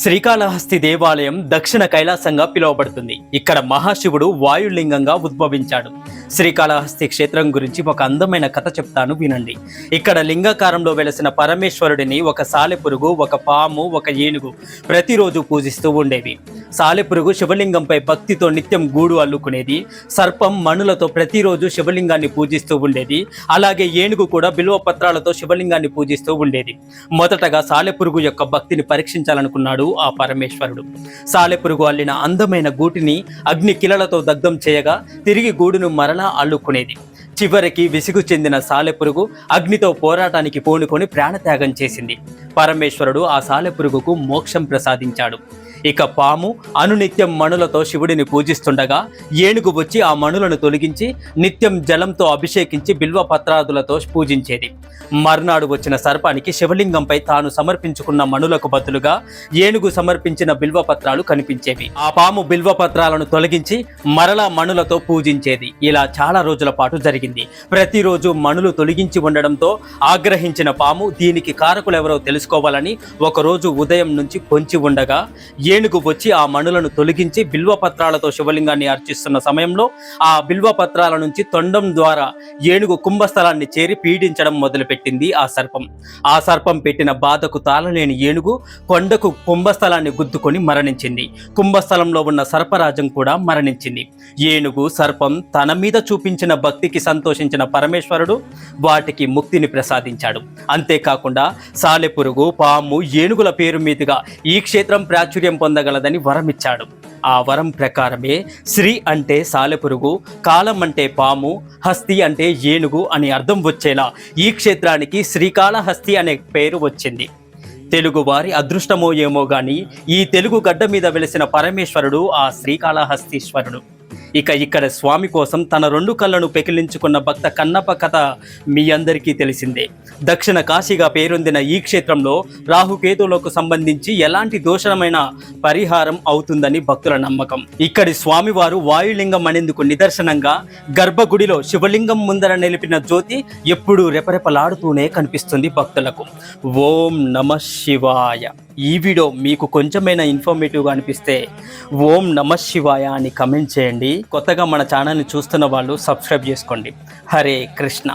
శ్రీకాళహస్తి దేవాలయం దక్షిణ కైలాసంగా పిలువబడుతుంది. ఇక్కడ మహాశివుడు వాయులింగంగా ఉద్భవించాడు. శ్రీకాళహస్తి క్షేత్రం గురించి ఒక అందమైన కథ చెప్తాను, వినండి. ఇక్కడ లింగాకారంలో వెలసిన పరమేశ్వరుడిని ఒక సాలెపురుగు, ఒక పాము, ఒక ఏనుగు ప్రతిరోజు పూజిస్తూ ఉండేవి. సాలెపురుగు శివలింగంపై భక్తితో నిత్యం గూడు అల్లుకునేది. సర్పం మణులతో ప్రతిరోజు శివలింగాన్ని పూజిస్తూ ఉండేది. అలాగే ఏనుగు కూడా బిల్వ పత్రాలతో శివలింగాన్ని పూజిస్తూ ఉండేది. మొదటగా సాలెపురుగు యొక్క భక్తిని పరీక్షించాలనుకున్నాడు ఆ పరమేశ్వరుడు. సాలెపురుగు అల్లిన అందమైన గూటిని అగ్ని కిలలతో దగ్ధం చేయగా తిరిగి గూడును మరలా అల్లుకునేది. చివరికి విసుగు చెందిన సాలెపురుగు అగ్నితో పోరాటానికి పూనుకొని ప్రాణత్యాగం చేసింది. పరమేశ్వరుడు ఆ సాలెపురుగుకు మోక్షం ప్రసాదించాడు. ఇక పాము అనునిత్యం మణులతో శివుడిని పూజిస్తుండగా ఏనుగు వచ్చి ఆ మణులను తొలగించి నిత్యం జలంతో అభిషేకించి బిల్వ పత్రాదులతో పూజించేది. మర్నాడు వచ్చిన సర్పానికి శివలింగంపై తాను సమర్పించుకున్న మణులకు బదులుగా ఏనుగు సమర్పించిన బిల్వ పత్రాలు కనిపించేవి. ఆ పాము బిల్వ పత్రాలను తొలగించి మరలా మణులతో పూజించేది. ఇలా చాలా రోజుల పాటు జరిగింది. ప్రతిరోజు మణులు తొలగించి ఉండడంతో ఆగ్రహించిన పాము దీనికి కారకులెవరో తెలుసుకోవాలని ఒకరోజు ఉదయం నుంచి పొంచి ఉండగా ఏనుగు వచ్చి ఆ మణులను తొలగించి బిల్వపత్రాలతో శివలింగాన్ని అర్చిస్తున్న సమయంలో ఆ బిల్వపత్రాల నుంచి తొండం ద్వారా ఏనుగు కుంభస్థలాన్ని చేరి పీడించడం మొదలుపెట్టింది ఆ సర్పం. ఆ సర్పం పెట్టిన బాధకు తాళలేని ఏనుగు కొండకు కుంభస్థలాన్ని గుద్దుకొని మరణించింది. కుంభస్థలంలో ఉన్న సర్పరాజం కూడా మరణించింది. ఏనుగు, సర్పం తన మీద చూపించిన భక్తికి సంతోషించిన పరమేశ్వరుడు వాటికి ముక్తిని ప్రసాదించాడు. అంతేకాకుండా సాలెపురుగు, పాము, ఏనుగుల పేరు మీదుగా ఈ క్షేత్రం ప్రాచుర్యం పొందగలదని వరమిచ్చాడు. ఆ వరం ప్రకారమే శ్రీ అంటే సాలెపురుగు, కాలం అంటే పాము, హస్తి అంటే ఏనుగు అని అర్థం వచ్చేలా ఈ క్షేత్రానికి శ్రీకాళహస్తి అనే పేరు వచ్చింది. తెలుగు వారి అదృష్టమో ఏమో గాని ఈ తెలుగు గడ్డ మీద వెలిసిన పరమేశ్వరుడు ఆ శ్రీకాళహస్తీశ్వరుడు. ఇక ఇక్కడ స్వామి కోసం తన రెండు కళ్ళను పెకిలించుకున్న భక్త కన్నప్ప కథ మీ అందరికీ తెలిసిందే. దక్షిణ కాశీగా పేరొందిన ఈ క్షేత్రంలో రాహుకేతువులకు సంబంధించి ఎలాంటి దోషమైన పరిహారం అవుతుందని భక్తుల నమ్మకం. ఇక్కడి స్వామివారు వాయులింగం అనేందుకు నిదర్శనంగా గర్భగుడిలో శివలింగం ముందర నిలిపిన జ్యోతి ఎప్పుడూ రెపరెపలాడుతూనే కనిపిస్తుంది భక్తులకు. ఓం నమః శివాయ. ఈ వీడియో మీకు కొంచెమైనా ఇన్ఫర్మేటివ్గా అనిపిస్తే ఓం నమః శివాయ అని కమెంట్ చేయండి. కొత్తగా మన ఛానల్ని చూస్తున్న వాళ్ళు సబ్స్క్రైబ్ చేసుకోండి. హరే కృష్ణ.